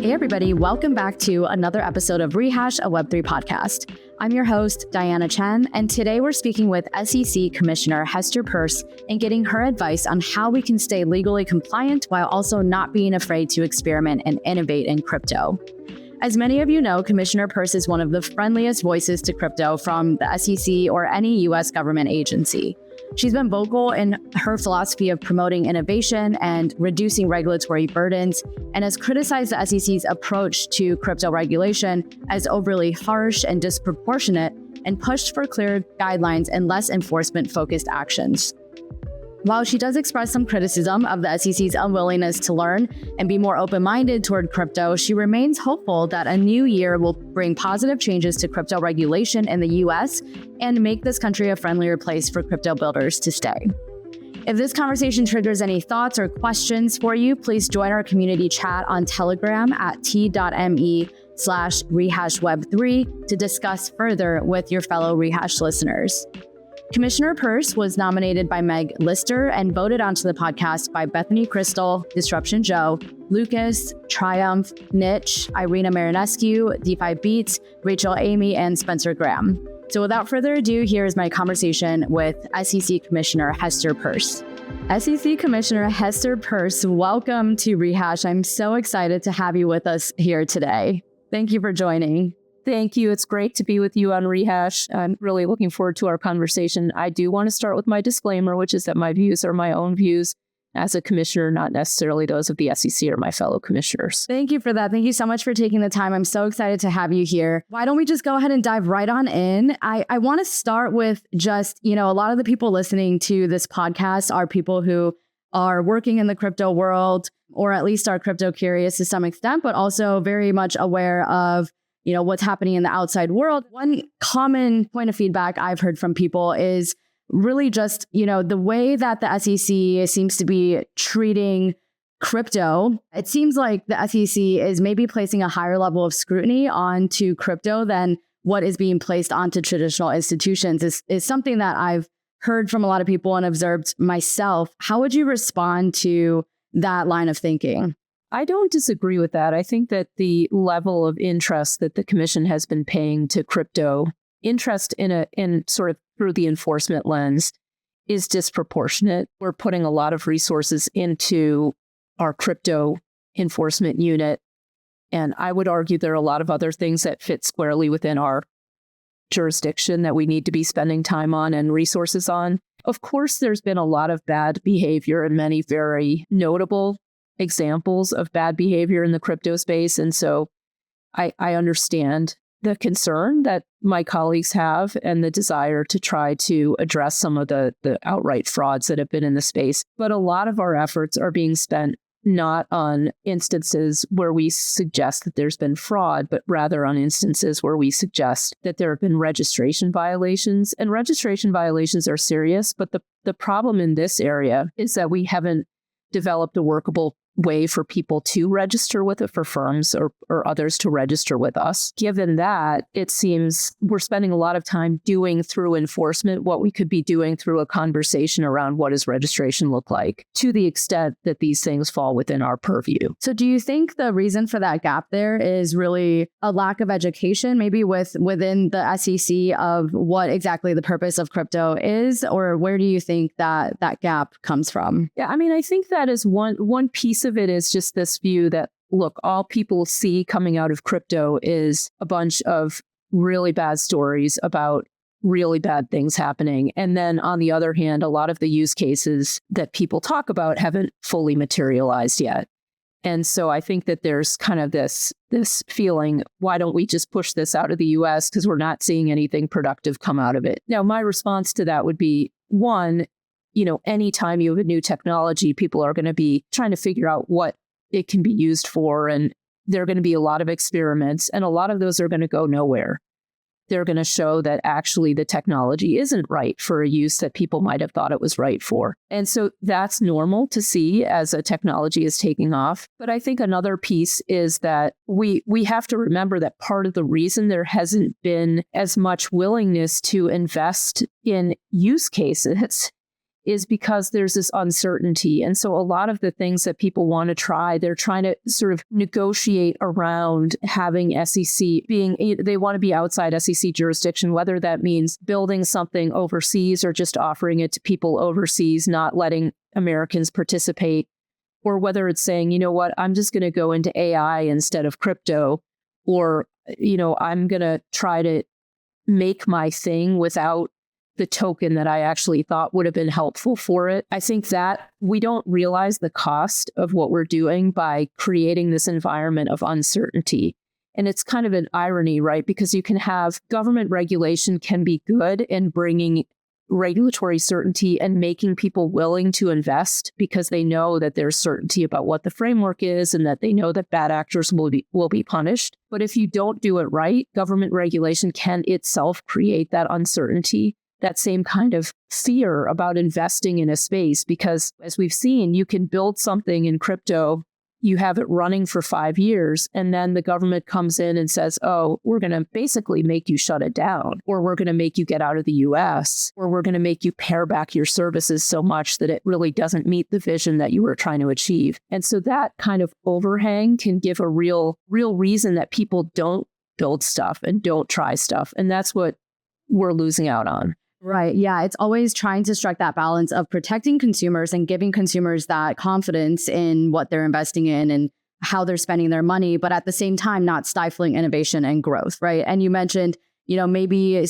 Hey everybody, welcome back to another episode of Rehash, a Web3 podcast. I'm your host, Diana Chen, and today we're speaking with SEC Commissioner Hester Peirce and getting her advice on how we can stay legally compliant while also not being afraid to experiment and innovate in crypto. As many of you know, Commissioner Peirce is one of the friendliest voices to crypto from the SEC or any US government agency. She's been vocal in her philosophy of promoting innovation and reducing regulatory burdens, and has criticized the SEC's approach to crypto regulation as overly harsh and disproportionate, and pushed for clear guidelines and less enforcement-focused actions. While she does express some criticism of the SEC's unwillingness to learn and be more open-minded toward crypto, she remains hopeful that a new year will bring positive changes to crypto regulation in the US and make this country a friendlier place for crypto builders to stay. If this conversation triggers any thoughts or questions for you, please join our community chat on Telegram at t.me/rehashweb3 to discuss further with your fellow Rehash listeners. Commissioner Peirce was nominated by Meg Lister and voted onto the podcast by Bethany Crystal, Disruption Joe, Lucas, Triumph, Niche, Irina Marinescu, DeFi Beats, Rachel Amy, and Spencer Graham. So without further ado, here is my conversation with SEC Commissioner Hester Peirce. SEC Commissioner Hester Peirce, welcome to Rehash. I'm so excited to have you with us here today. Thank you for joining. Thank you. It's great to be with you on Rehash. I'm really looking forward to our conversation. I do want to start with my disclaimer, which is that my views are my own views as a commissioner, not necessarily those of the SEC or my fellow commissioners. Thank you for that. Thank you so much for taking the time. I'm so excited to have you here. Why don't we just go ahead and dive right on in? I want to start with just, a lot of the people listening to this podcast are people who are working in the crypto world, or at least are crypto curious to some extent, but also very much aware of what's happening in the outside world. One common point of feedback I've heard from people is really just, the way that the SEC seems to be treating crypto. It seems like the SEC is maybe placing a higher level of scrutiny onto crypto than what is being placed onto traditional institutions is something that I've heard from a lot of people and observed myself. How would you respond to that line of thinking? I don't disagree with that. I think that the level of interest that the commission has been paying to crypto, interest in sort of through the enforcement lens, is disproportionate. We're putting a lot of resources into our crypto enforcement unit. And I would argue there are a lot of other things that fit squarely within our jurisdiction that we need to be spending time on and resources on. Of course, there's been a lot of bad behavior and many very notable examples of bad behavior in the crypto space. And so I understand the concern that my colleagues have and the desire to try to address some of the outright frauds that have been in the space. But a lot of our efforts are being spent not on instances where we suggest that there's been fraud, but rather on instances where we suggest that there have been registration violations. And registration violations are serious, but the problem in this area is that we haven't developed a workable way for people to register with it, for firms or others to register with us. Given that, it seems we're spending a lot of time doing through enforcement what we could be doing through a conversation around what does registration look like, to the extent that these things fall within our purview. So do you think the reason for that gap there is really a lack of education, maybe within the SEC, of what exactly the purpose of crypto is? Or where do you think that gap comes from? Yeah, I mean, I think that is one piece of it is just this view that, look, all people see coming out of crypto is a bunch of really bad stories about really bad things happening. And then on the other hand, a lot of the use cases that people talk about haven't fully materialized yet. And so I think that there's kind of this feeling, why don't we just push this out of the US because we're not seeing anything productive come out of it? Now, my response to that would be, one, anytime you have a new technology, people are going to be trying to figure out what it can be used for. And there are going to be a lot of experiments, and a lot of those are going to go nowhere. They're going to show that actually the technology isn't right for a use that people might have thought it was right for. And so that's normal to see as a technology is taking off. But I think another piece is that we have to remember that part of the reason there hasn't been as much willingness to invest in use cases is because there's this uncertainty. And so a lot of the things that people want to try, they're trying to sort of negotiate around having SEC they want to be outside SEC jurisdiction, whether that means building something overseas or just offering it to people overseas, not letting Americans participate, or whether it's saying, you know what, I'm just going to go into AI instead of crypto, or, I'm going to try to make my thing without the token that I actually thought would have been helpful for it. I think that we don't realize the cost of what we're doing by creating this environment of uncertainty. And it's kind of an irony, right? Because you can have government regulation can be good in bringing regulatory certainty and making people willing to invest because they know that there's certainty about what the framework is and that they know that bad actors will be punished. But if you don't do it right, government regulation can itself create that uncertainty, that same kind of fear about investing in a space, because as we've seen, you can build something in crypto, you have it running for 5 years, and then the government comes in and says, oh, we're going to basically make you shut it down, or we're going to make you get out of the US, or we're going to make you pare back your services so much that it really doesn't meet the vision that you were trying to achieve. And so that kind of overhang can give a real reason that people don't build stuff and don't try stuff. And that's what we're losing out on. Right. Yeah. It's always trying to strike that balance of protecting consumers and giving consumers that confidence in what they're investing in and how they're spending their money, but at the same time, not stifling innovation and growth. Right. And you mentioned, maybe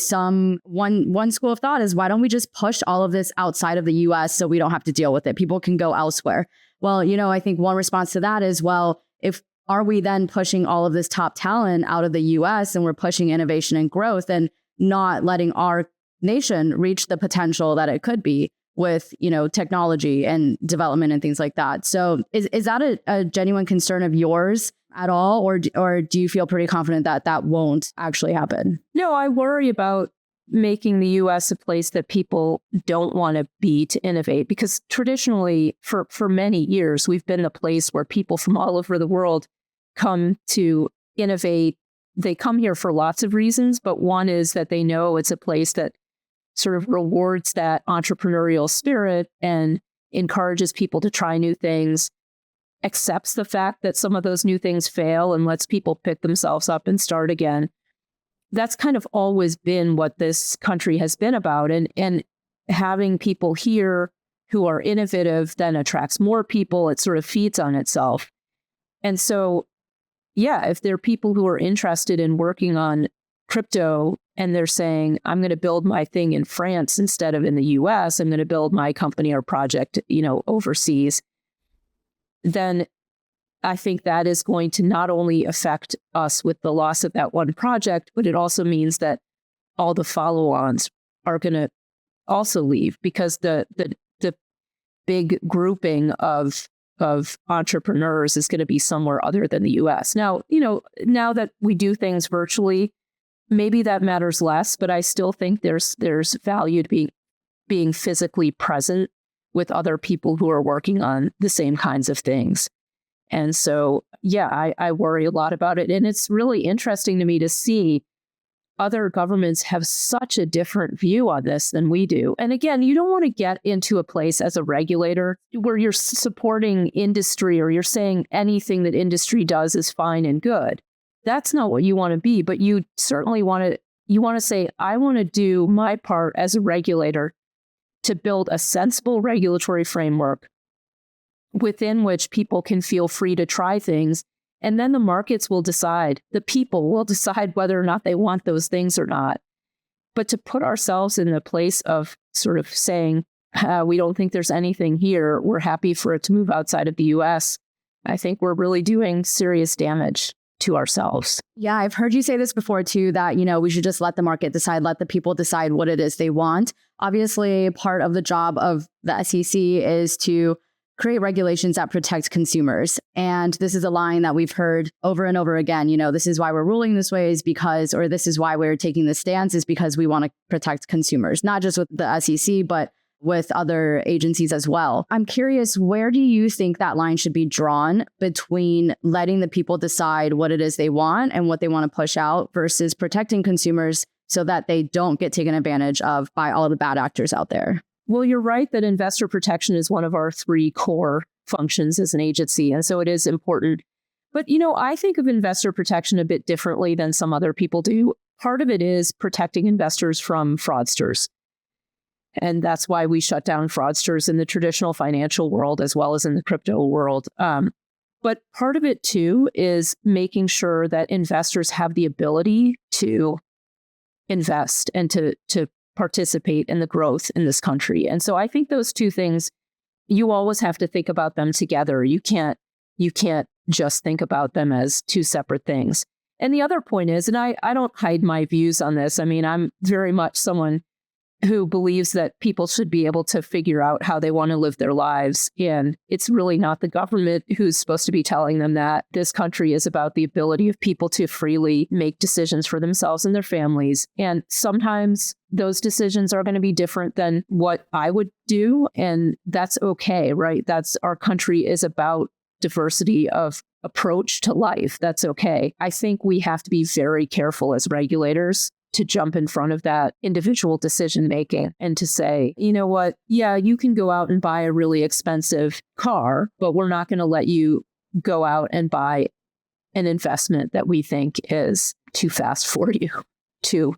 one school of thought is, why don't we just push all of this outside of the US so we don't have to deal with it? People can go elsewhere. Well, I think one response to that is, well, are we then pushing all of this top talent out of the US and we're pushing innovation and growth and not letting our nation reach the potential that it could be with, technology and development and things like that. So is that a genuine concern of yours at all? Or do you feel pretty confident that that won't actually happen? No, I worry about making the US a place that people don't want to be to innovate, because traditionally for many years, we've been a place where people from all over the world come to innovate. They come here for lots of reasons, but one is that they know it's a place that sort of rewards that entrepreneurial spirit and encourages people to try new things, accepts the fact that some of those new things fail and lets people pick themselves up and start again. That's kind of always been what this country has been about. And having people here who are innovative then attracts more people. It sort of feeds on itself. And so, yeah, if there are people who are interested in working on crypto and they're saying, I'm going to build my thing in France instead of in the US, I'm going to build my company or project, overseas, then I think that is going to not only affect us with the loss of that one project, but it also means that all the follow-ons are going to also leave, because the big grouping of entrepreneurs is going to be somewhere other than the US. Now, now that we do things virtually, maybe that matters less, but I still think there's value to being physically present with other people who are working on the same kinds of things. And so, yeah, I worry a lot about it. And it's really interesting to me to see other governments have such a different view on this than we do. And again, you don't want to get into a place as a regulator where you're supporting industry or you're saying anything that industry does is fine and good. That's not what you want to be, but you certainly want to say, I want to do my part as a regulator to build a sensible regulatory framework within which people can feel free to try things. And then the markets will decide, the people will decide whether or not they want those things or not. But to put ourselves in the place of sort of saying, we don't think there's anything here, we're happy for it to move outside of the US, I think we're really doing serious damage to ourselves. Yeah, I've heard you say this before too, that, we should just let the market decide, let the people decide what it is they want. Obviously, part of the job of the SEC is to create regulations that protect consumers. And this is a line that we've heard over and over again. This is why we're ruling this way is because, or this is why we're taking this stance is because we want to protect consumers, not just with the SEC, but with other agencies as well. I'm curious, where do you think that line should be drawn between letting the people decide what it is they want and what they want to push out versus protecting consumers so that they don't get taken advantage of by all the bad actors out there? Well, you're right that investor protection is one of our three core functions as an agency. And so it is important. But, I think of investor protection a bit differently than some other people do. Part of it is protecting investors from fraudsters. And that's why we shut down fraudsters in the traditional financial world as well as in the crypto world. But part of it, too, is making sure that investors have the ability to invest and to participate in the growth in this country. And so I think those two things, you always have to think about them together. You can't just think about them as two separate things. And the other point is, and I don't hide my views on this. I mean, I'm very much someone who believes that people should be able to figure out how they want to live their lives. And it's really not the government who's supposed to be telling them that. This country is about the ability of people to freely make decisions for themselves and their families. And sometimes those decisions are going to be different than what I would do. And that's okay, right? Our country is about diversity of approach to life. That's okay. I think we have to be very careful as regulators to jump in front of that individual decision making and to say, you know what? Yeah, you can go out and buy a really expensive car, but we're not going to let you go out and buy an investment that we think is too fast for you, too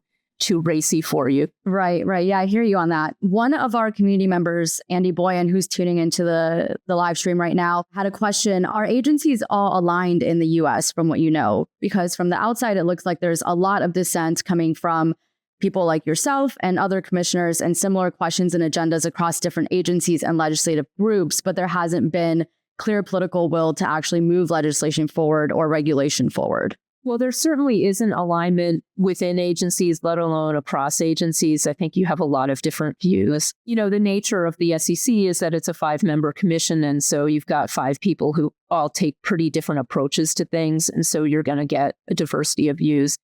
racy for you. Right. Yeah, I hear you on that. One of our community members, Andy Boyan, who's tuning into the live stream right now, had a question. Are agencies all aligned in the US from what you know? Because from the outside, it looks like there's a lot of dissent coming from people like yourself and other commissioners and similar questions and agendas across different agencies and legislative groups, but there hasn't been clear political will to actually move legislation forward or regulation forward. Well, there certainly isn't alignment within agencies, let alone across agencies. I think you have a lot of different views. The nature of the SEC is that it's a 5-member commission. And so you've got 5 people who all take pretty different approaches to things. And so you're going to get a diversity of views.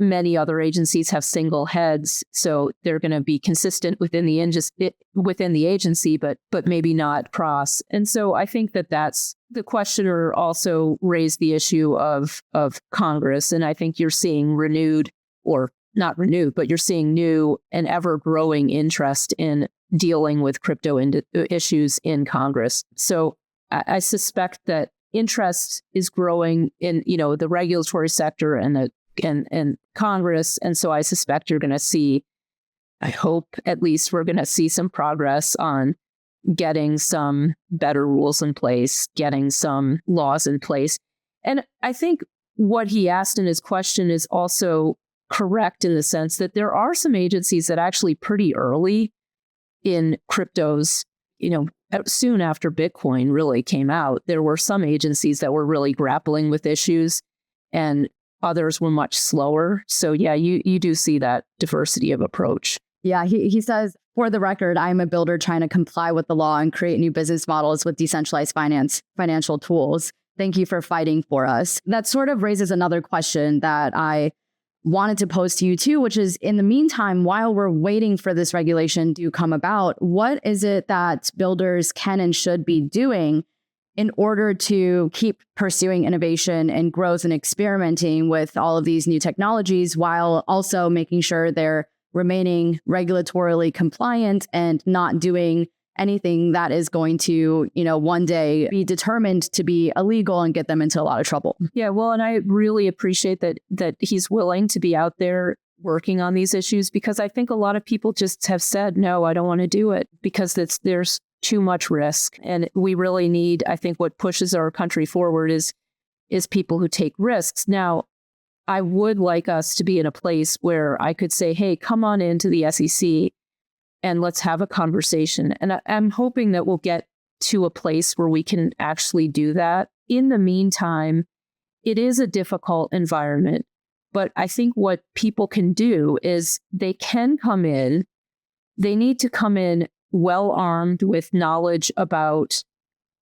Many other agencies have single heads, so they're going to be consistent within the agency, but maybe not cross. And so I think that's the questioner also raised the issue of Congress, and I think you're seeing renewed, or not renewed, but you're seeing new and ever growing interest in dealing with crypto issues in Congress. So I suspect that interest is growing in the regulatory sector and Congress. And so I suspect you're going to see, I hope at least we're going to see some progress on getting some better rules in place, getting some laws in place. And I think what he asked in his question is also correct in the sense that there are some agencies that actually pretty early in cryptos, soon after Bitcoin really came out, there were some agencies that were really grappling with issues and others were much slower. So yeah, you do see that diversity of approach. Yeah, he says, for the record, I'm a builder trying to comply with the law and create new business models with decentralized financial tools. Thank you for fighting for us. That sort of raises another question that I wanted to pose to you too, which is, in the meantime, while we're waiting for this regulation to come about, what is it that builders can and should be doing in order to keep pursuing innovation and growth and experimenting with all of these new technologies, while also making sure they're remaining regulatorily compliant and not doing anything that is going to, one day be determined to be illegal and get them into a lot of trouble? Yeah, well, and I really appreciate that he's willing to be out there working on these issues, because I think a lot of people just have said, no, I don't want to do it because there's too much risk. And we really need, I think what pushes our country forward is people who take risks. Now, I would like us to be in a place where I could say, hey, come on into the SEC and let's have a conversation. And I'm hoping that we'll get to a place where we can actually do that. In the meantime, it is a difficult environment, but I think what people can do is they can come in, they need to come in well armed with knowledge about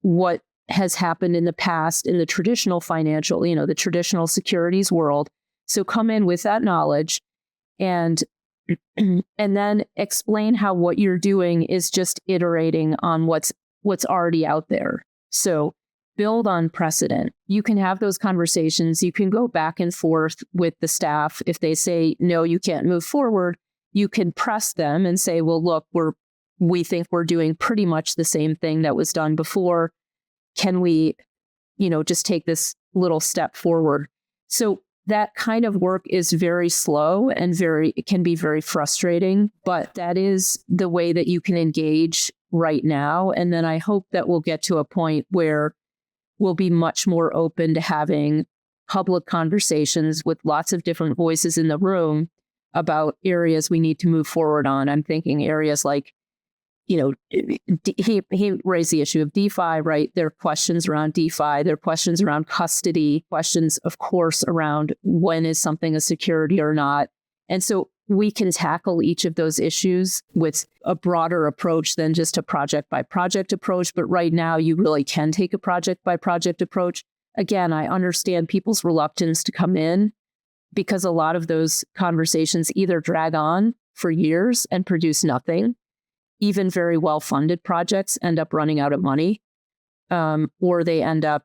what has happened in the past in the traditional financial, the traditional securities world. So come in with that knowledge and then explain how what you're doing is just iterating on what's already out there. So build on precedent. You can have those conversations. You can go back and forth with the staff. If they say, no, you can't move forward, you can press them and say, well, look, we think we're doing pretty much the same thing that was done before. Can we, just take this little step forward? So that kind of work is very slow and it can be very frustrating, but that is the way that you can engage right now. And then I hope that we'll get to a point where we'll be much more open to having public conversations with lots of different voices in the room about areas we need to move forward on. I'm thinking areas like, he raised the issue of DeFi, right? There are questions around DeFi. There are questions around custody, questions, of course, around when is something a security or not. And so we can tackle each of those issues with a broader approach than just a project by project approach. But right now, you really can take a project by project approach. Again, I understand people's reluctance to come in because a lot of those conversations either drag on for years and produce nothing. Even very well-funded projects end up running out of money, or they end up,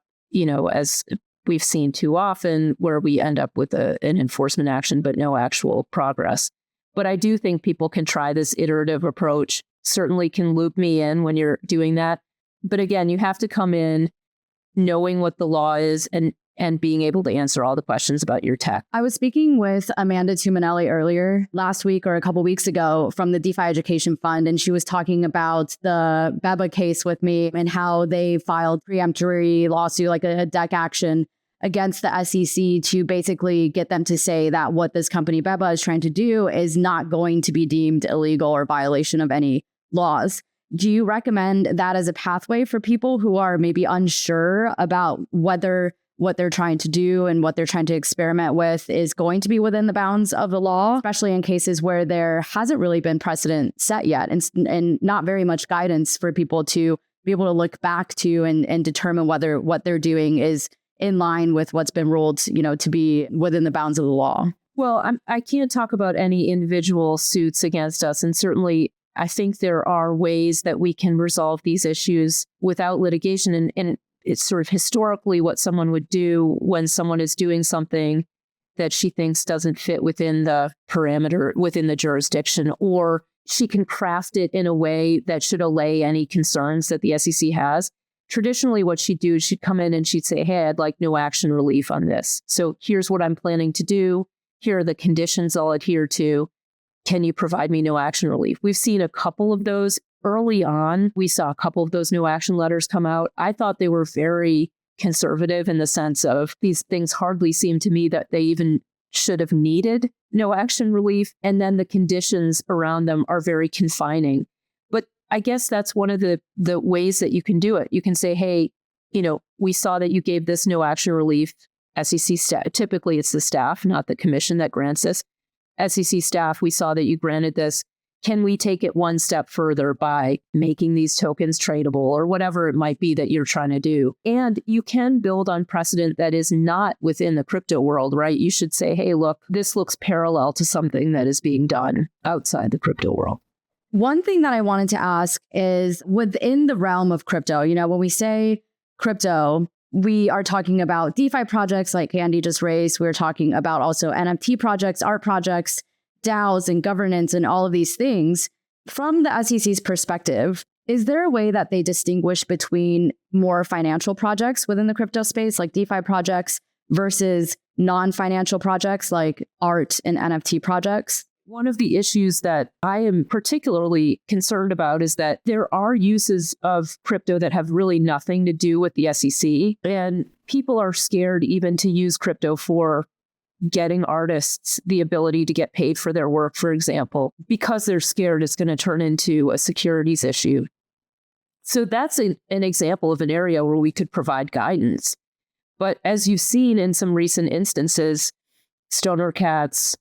as we've seen too often, where we end up with an enforcement action, but no actual progress. But I do think people can try this iterative approach, certainly can loop me in when you're doing that. But again, you have to come in knowing what the law is and being able to answer all the questions about your tech. I was speaking with Amanda Tuminelli earlier last week or a couple weeks ago from the DeFi Education Fund, and she was talking about the BEBA case with me and how they filed preemptory lawsuit, like a deck action against the SEC to basically get them to say that what this company BEBA is trying to do is not going to be deemed illegal or violation of any laws. Do you recommend that as a pathway for people who are maybe unsure about whether what they're trying to do and what they're trying to experiment with is going to be within the bounds of the law, especially in cases where there hasn't really been precedent set yet and not very much guidance for people to be able to look back to and determine whether what they're doing is in line with what's been ruled, to be within the bounds of the law? Well, I can't talk about any individual suits against us. And certainly, I think there are ways that we can resolve these issues without litigation. And it's sort of historically what someone would do when someone is doing something that she thinks doesn't fit within the parameter, within the jurisdiction, or she can craft it in a way that should allay any concerns that the SEC has. Traditionally, what she'd do is she'd come in and she'd say, hey, I'd like no action relief on this. So here's what I'm planning to do. Here are the conditions I'll adhere to. Can you provide me no action relief? We've seen a couple of those. Early on, we saw a couple of those no action letters come out. I thought they were very conservative in the sense of these things hardly seem to me that they even should have needed no action relief. And then the conditions around them are very confining. But I guess that's one of the ways that you can do it. You can say, hey, we saw that you gave this no action relief. SEC staff, typically it's the staff, not the commission that grants this. SEC staff, we saw that you granted this. Can we take it one step further by making these tokens tradable or whatever it might be that you're trying to do? And you can build on precedent that is not within the crypto world, right? You should say, hey, look, this looks parallel to something that is being done outside the crypto world. One thing that I wanted to ask is within the realm of crypto, when we say crypto, we are talking about DeFi projects like Andy just raised. We're talking about also NFT projects, art projects, DAOs and governance and all of these things. From the SEC's perspective, is there a way that they distinguish between more financial projects within the crypto space, like DeFi projects, versus non-financial projects like art and NFT projects? One of the issues that I am particularly concerned about is that there are uses of crypto that have really nothing to do with the SEC. And people are scared even to use crypto for getting artists the ability to get paid for their work, for example, because they're scared it's going to turn into a securities issue. So that's an example of an area where we could provide guidance. But as you've seen in some recent instances, Stoner Cats,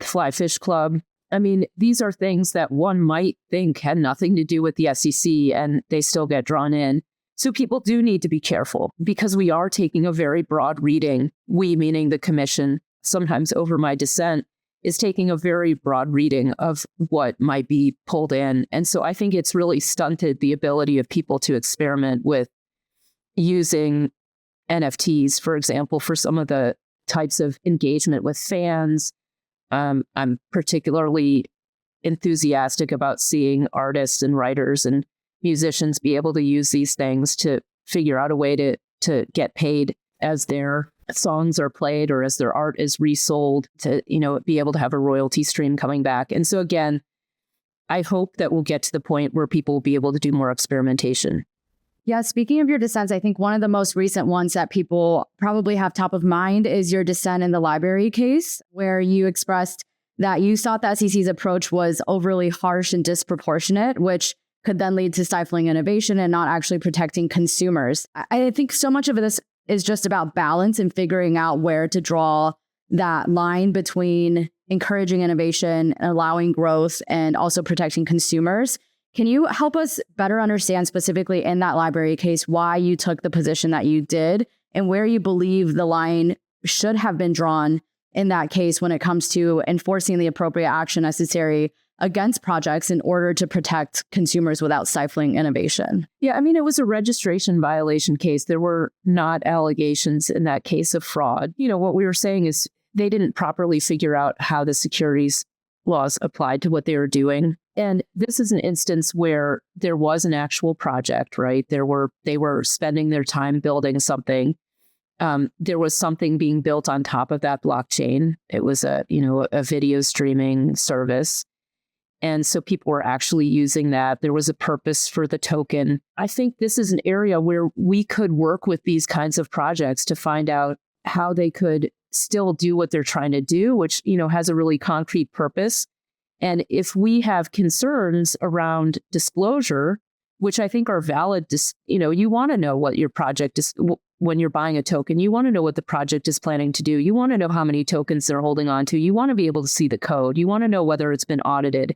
Fly Fish Club, these are things that one might think had nothing to do with the SEC and they still get drawn in. So people do need to be careful because we are taking a very broad reading. We, meaning the commission, sometimes over my dissent, is taking a very broad reading of what might be pulled in. And so I think it's really stunted the ability of people to experiment with using NFTs, for example, for some of the types of engagement with fans. I'm particularly enthusiastic about seeing artists and writers and musicians be able to use these things to figure out a way to get paid as their songs are played or as their art is resold, to, be able to have a royalty stream coming back. And so again, I hope that we'll get to the point where people will be able to do more experimentation. Yeah, speaking of your dissents, I think one of the most recent ones that people probably have top of mind is your dissent in the library case, where you expressed that you thought the SEC's approach was overly harsh and disproportionate, which could then lead to stifling innovation and not actually protecting consumers. I think so much of this is just about balance and figuring out where to draw that line between encouraging innovation, allowing growth, and also protecting consumers. Can you help us better understand specifically in that library case why you took the position that you did and where you believe the line should have been drawn in that case when it comes to enforcing the appropriate action necessary against projects in order to protect consumers without stifling innovation? Yeah, I mean, it was a registration violation case. There were not allegations in that case of fraud. What we were saying is they didn't properly figure out how the securities laws applied to what they were doing. And this is an instance where there was an actual project, right? They were spending their time building something. There was something being built on top of that blockchain. It was a video streaming service. And so people were actually using that. There was a purpose for the token. I think this is an area where we could work with these kinds of projects to find out how they could still do what they're trying to do, which, has a really concrete purpose. And if we have concerns around disclosure, which I think are valid, you want to know what your project is when you're buying a token. You want to know what the project is planning to do. You want to know how many tokens they're holding on to. You want to be able to see the code. You want to know whether it's been audited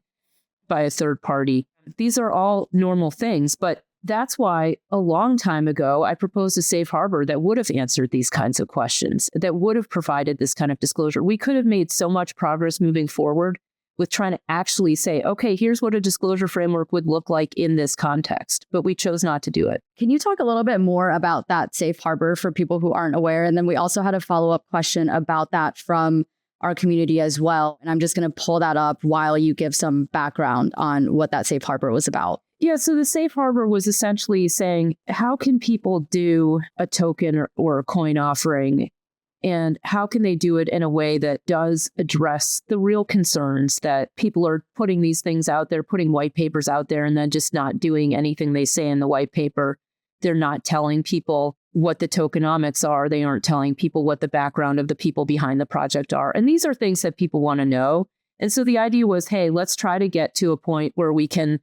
by a third party. These are all normal things, but that's why a long time ago, I proposed a safe harbor that would have answered these kinds of questions, that would have provided this kind of disclosure. We could have made so much progress moving forward with trying to actually say, okay, here's what a disclosure framework would look like in this context, but we chose not to do it. Can you talk a little bit more about that safe harbor for people who aren't aware? And then we also had a follow-up question about that from our community as well. And I'm just going to pull that up while you give some background on what that safe harbor was about. Yeah, so the safe harbor was essentially saying, how can people do a token or a coin offering? And how can they do it in a way that does address the real concerns that people are putting these things out there, putting white papers out there, and then just not doing anything they say in the white paper. They're not telling people what the tokenomics are. They aren't telling people what the background of the people behind the project are. And these are things that people want to know. And so the idea was, hey, let's try to get to a point where we can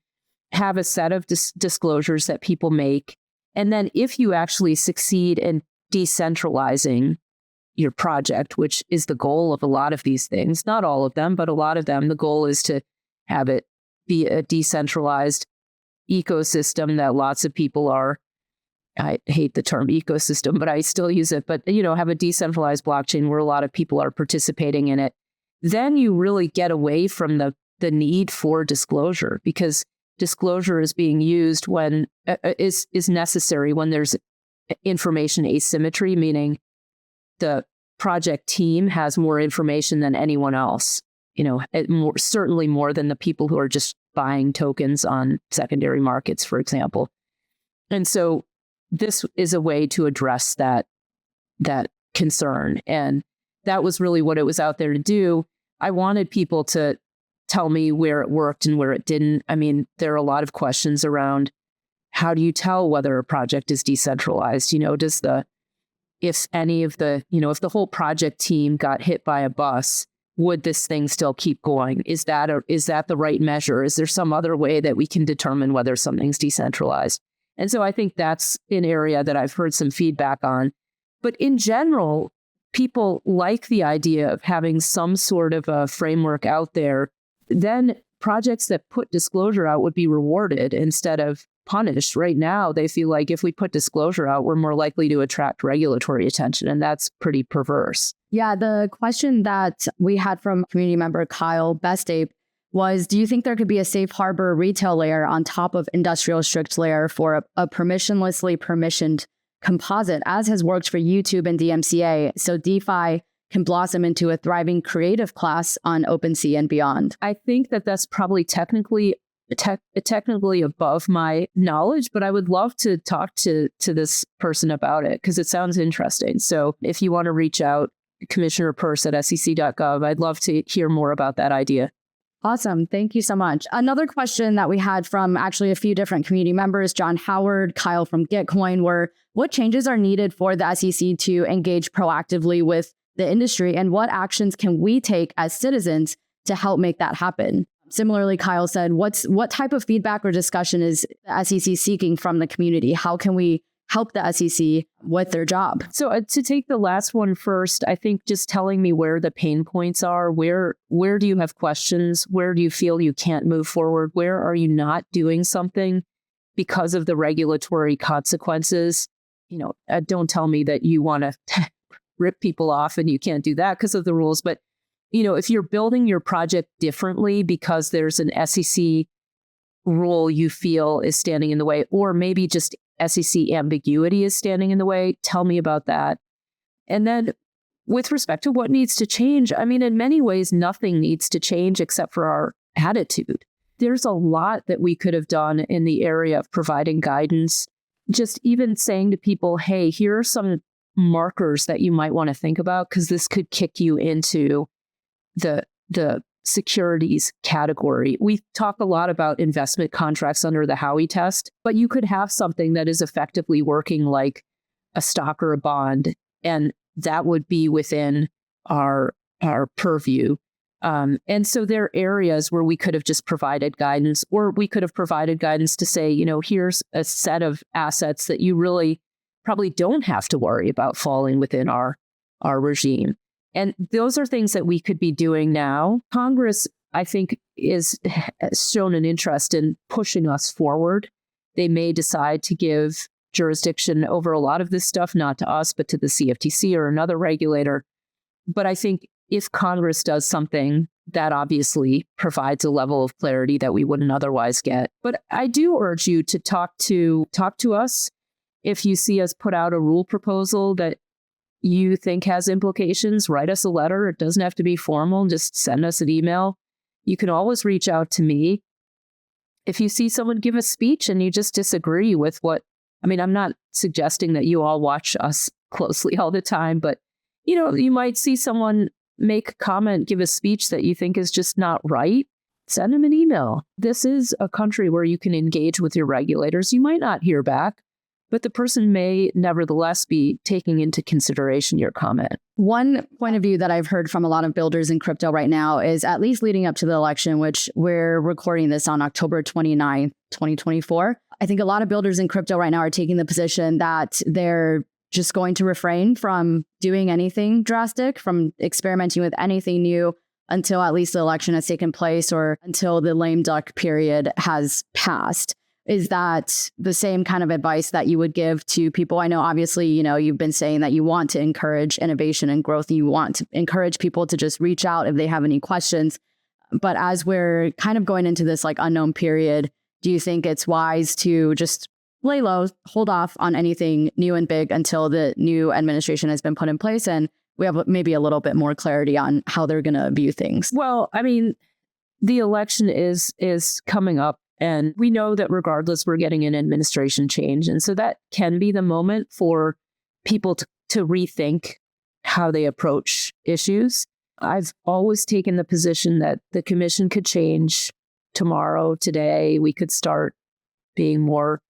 have a set of disclosures that people make. And then if you actually succeed in decentralizing your project, which is the goal of a lot of these things, not all of them, but a lot of them, the goal is to have it be a decentralized ecosystem that lots of people are, I hate the term ecosystem, but I still use it, but have a decentralized blockchain where a lot of people are participating in it. Then you really get away from the need for disclosure, because disclosure is being used when is necessary when there's information asymmetry, meaning the project team has more information than anyone else, certainly more than the people who are just buying tokens on secondary markets, for example. And so this is a way to address that concern. And that was really what it was out there to do. I wanted people to tell me where it worked and where it didn't. I mean, there are a lot of questions around how do you tell whether a project is decentralized? If the whole project team got hit by a bus, would this thing still keep going? Is that the right measure? Is there some other way that we can determine whether something's decentralized? And so I think that's an area that I've heard some feedback on. But in general, people like the idea of having some sort of a framework out there. Then projects that put disclosure out would be rewarded instead of punished. Right now, they feel like if we put disclosure out, we're more likely to attract regulatory attention. And that's pretty perverse. Yeah, the question that we had from community member Kyle Bestape was, do you think there could be a safe harbor retail layer on top of industrial strict layer for a permissionlessly permissioned composite, as has worked for YouTube and DMCA? So DeFi can blossom into a thriving creative class on OpenSea and beyond? I think that that's probably technically above my knowledge, but I would love to talk to this person about it because it sounds interesting. So if you want to reach out, Commissioner Peirce at sec.gov, I'd love to hear more about that idea. Awesome. Thank you so much. Another question that we had from actually a few different community members, John Howard, Kyle from Gitcoin, were what changes are needed for the SEC to engage proactively with the industry, and what actions can we take as citizens to help make that happen? Similarly, Kyle said, what type of feedback or discussion is the SEC seeking from the community? How can we help the SEC with their job? So to take the last one first, I think just telling me where the pain points are, where do you have questions? Where do you feel you can't move forward? Where are you not doing something because of the regulatory consequences? Don't tell me that you want to rip people off and you can't do that because of the rules. But, if you're building your project differently because there's an SEC rule you feel is standing in the way, or maybe just SEC ambiguity is standing in the way, tell me about that. And then with respect to what needs to change, in many ways, nothing needs to change except for our attitude. There's a lot that we could have done in the area of providing guidance, just even saying to people, hey, here are some markers that you might want to think about because this could kick you into the securities category. We talk a lot about investment contracts under the Howey test, but you could have something that is effectively working like a stock or a bond, and that would be within our purview. And so there are areas where we could have just provided guidance, or we could have provided guidance to say, here's a set of assets that you really probably don't have to worry about falling within our regime. And those are things that we could be doing now. Congress, I think, has shown an interest in pushing us forward. They may decide to give jurisdiction over a lot of this stuff, not to us, but to the CFTC or another regulator. But I think if Congress does something, that obviously provides a level of clarity that we wouldn't otherwise get. But I do urge you to talk to us. If you see us put out a rule proposal that you think has implications, write us a letter. It doesn't have to be formal. Just send us an email. You can always reach out to me. If you see someone give a speech and you just disagree with I'm not suggesting that you all watch us closely all the time, but you might see someone make a comment, give a speech that you think is just not right. Send them an email. This is a country where you can engage with your regulators. You might not hear back, but the person may nevertheless be taking into consideration your comment. One point of view that I've heard from a lot of builders in crypto right now is, at least leading up to the election, which we're recording this on October 29th, 2024. I think a lot of builders in crypto right now are taking the position that they're just going to refrain from doing anything drastic, from experimenting with anything new until at least the election has taken place or until the lame duck period has passed. Is that the same kind of advice that you would give to people? I know, obviously, you've been saying that you want to encourage innovation and growth, and you want to encourage people to just reach out if they have any questions. But as we're kind of going into this unknown period, do you think it's wise to just lay low, hold off on anything new and big until the new administration has been put in place and we have maybe a little bit more clarity on how they're going to view things? Well, the election is coming up. And we know that regardless, we're getting an administration change. And so that can be the moment for people to rethink how they approach issues. I've always taken the position that the commission could change tomorrow, today. We could start being more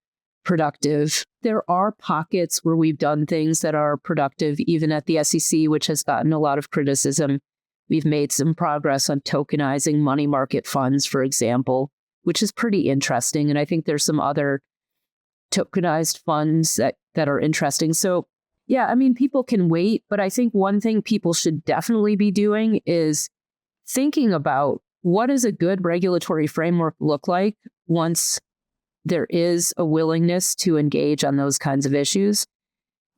productive. There are pockets where we've done things that are productive, even at the SEC, which has gotten a lot of criticism. We've made some progress on tokenizing money market funds, for example, which is pretty interesting. And I think there's some other tokenized funds that are interesting. So yeah, people can wait, but I think one thing people should definitely be doing is thinking about what does a good regulatory framework look like once there is a willingness to engage on those kinds of issues.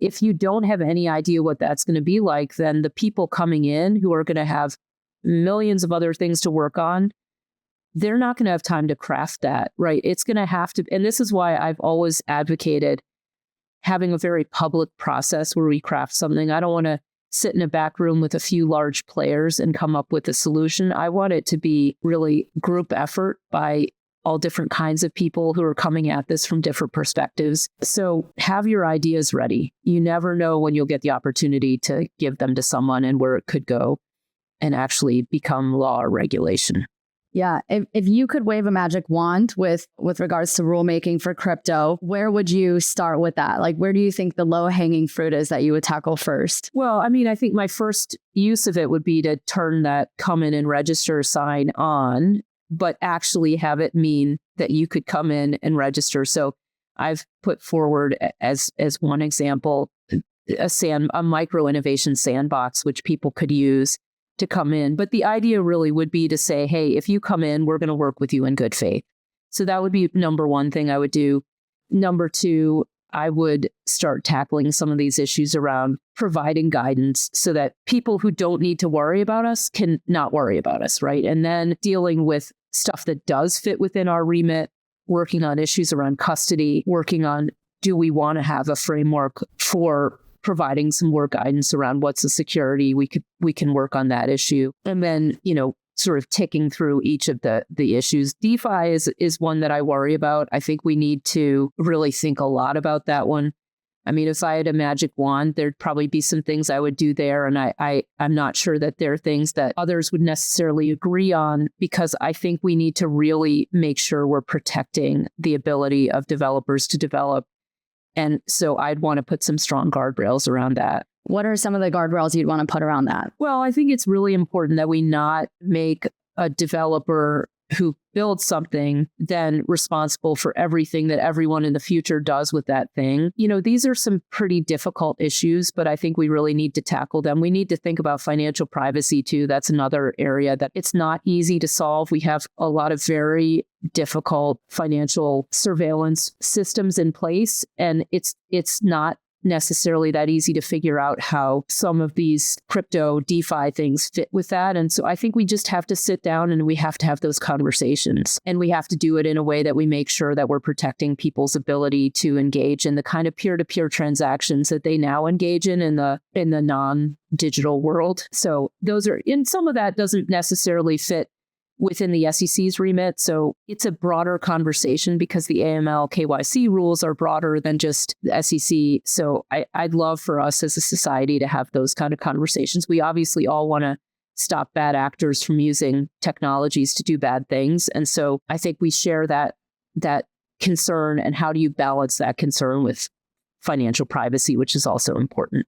If you don't have any idea what that's going to be like, then the people coming in who are going to have millions of other things to work on, they're not going to have time to craft that, right? It's going to have to, and this is why I've always advocated having a very public process where we craft something. I don't want to sit in a back room with a few large players and come up with a solution. I want it to be really group effort by all different kinds of people who are coming at this from different perspectives. So have your ideas ready. You never know when you'll get the opportunity to give them to someone and where it could go and actually become law or regulation. Yeah. If you could wave a magic wand with regards to rulemaking for crypto, where would you start with that? Like, where do you think the low hanging fruit is that you would tackle first? Well, I mean, I think my first use of it would be to turn that come in and register sign on, but actually have it mean that you could come in and register. So I've put forward as one example, a micro innovation sandbox, which people could use to come in. But the idea really would be to say, hey, if you come in, we're going to work with you in good faith. So that would be number one thing I would do. Number two, I would start tackling some of these issues around providing guidance so that people who don't need to worry about us can not worry about us, right? And then dealing with stuff that does fit within our remit, working on issues around custody, working on, do we want to have a framework for providing some more guidance around what's the security? We can work on that issue. And then, sort of ticking through each of the issues. DeFi is one that I worry about. I think we need to really think a lot about that one. I mean, if I had a magic wand, there'd probably be some things I would do there. And I'm not sure that there are things that others would necessarily agree on, because I think we need to really make sure we're protecting the ability of developers to develop. And so I'd want to put some strong guardrails around that. What are some of the guardrails you'd want to put around that? Well, I think it's really important that we not make a developer who builds something then responsible for everything that everyone in the future does with that thing. These are some pretty difficult issues, but I think we really need to tackle them. We need to think about financial privacy too. That's another area that it's not easy to solve. We have a lot of very difficult financial surveillance systems in place, and it's not necessarily that easy to figure out how some of these crypto DeFi things fit with that. And so I think we just have to sit down and we have to have those conversations, and we have to do it in a way that we make sure that we're protecting people's ability to engage in the kind of peer-to-peer transactions that they now engage in the non-digital world. So some of that doesn't necessarily fit within the SEC's remit. So it's a broader conversation because the AML KYC rules are broader than just the SEC. So I'd love for us as a society to have those kind of conversations. We obviously all want to stop bad actors from using technologies to do bad things. And so I think we share that concern, and how do you balance that concern with financial privacy, which is also important.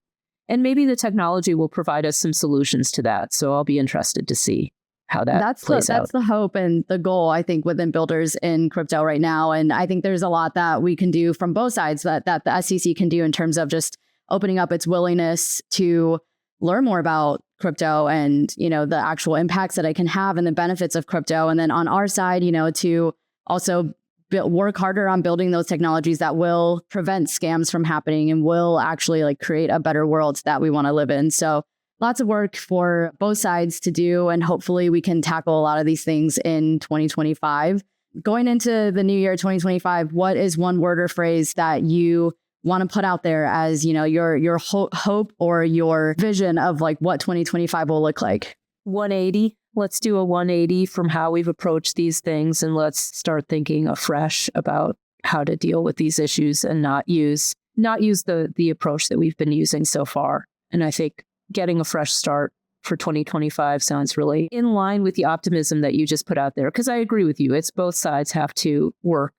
And maybe the technology will provide us some solutions to that. So I'll be interested to see how that plays out. That's the hope and the goal, I think, within builders in crypto right now. And I think there's a lot that we can do from both sides that the SEC can do in terms of just opening up its willingness to learn more about crypto and, the actual impacts that it can have and the benefits of crypto. And then on our side, to also work harder on building those technologies that will prevent scams from happening and will actually create a better world that we want to live in. So lots of work for both sides to do, and hopefully we can tackle a lot of these things in 2025. Going into the new year, 2025, what is one word or phrase that you want to put out there as, your hope or your vision of what 2025 will look like? 180. Let's do a 180 from how we've approached these things, and let's start thinking afresh about how to deal with these issues and not use the approach that we've been using so far. And I think getting a fresh start for 2025 sounds really in line with the optimism that you just put out there. Because I agree with you. It's both sides have to work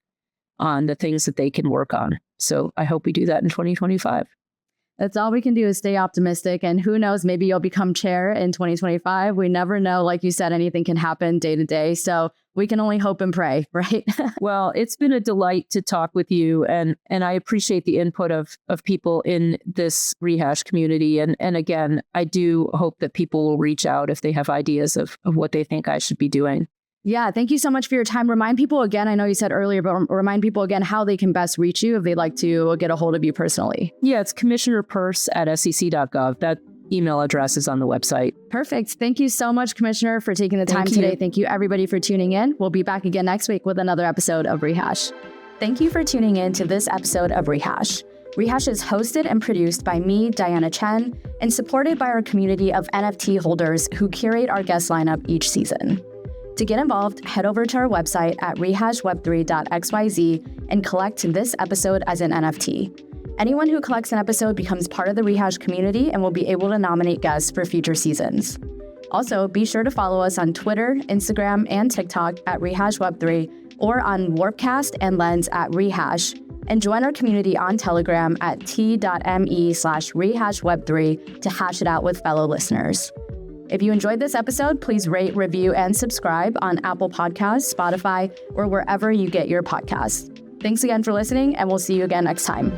on the things that they can work on. So I hope we do that in 2025. That's all we can do is stay optimistic. And who knows, maybe you'll become chair in 2025. We never know. Like you said, anything can happen day to day. So we can only hope and pray, right? Well, it's been a delight to talk with you. And I appreciate the input of people in this Rehash community. And again, I do hope that people will reach out if they have ideas of what they think I should be doing. Yeah, thank you so much for your time. Remind people again, I know you said earlier, but remind people again how they can best reach you if they'd like to get a hold of you personally. Yeah, it's Commissioner Peirce at sec.gov. That email address is on the website. Perfect. Thank you so much, Commissioner, for taking the time today. Thank you, everybody, for tuning in. We'll be back again next week with another episode of Rehash. Thank you for tuning in to this episode of Rehash. Rehash is hosted and produced by me, Diana Chen, and supported by our community of NFT holders who curate our guest lineup each season. To get involved, head over to our website at rehashweb3.xyz and collect this episode as an NFT. Anyone who collects an episode becomes part of the Rehash community and will be able to nominate guests for future seasons. Also, be sure to follow us on Twitter, Instagram, and TikTok at RehashWeb3 or on Warpcast and Lens at Rehash, and join our community on Telegram at t.me/rehashweb3 to hash it out with fellow listeners. If you enjoyed this episode, please rate, review, and subscribe on Apple Podcasts, Spotify, or wherever you get your podcasts. Thanks again for listening, and we'll see you again next time.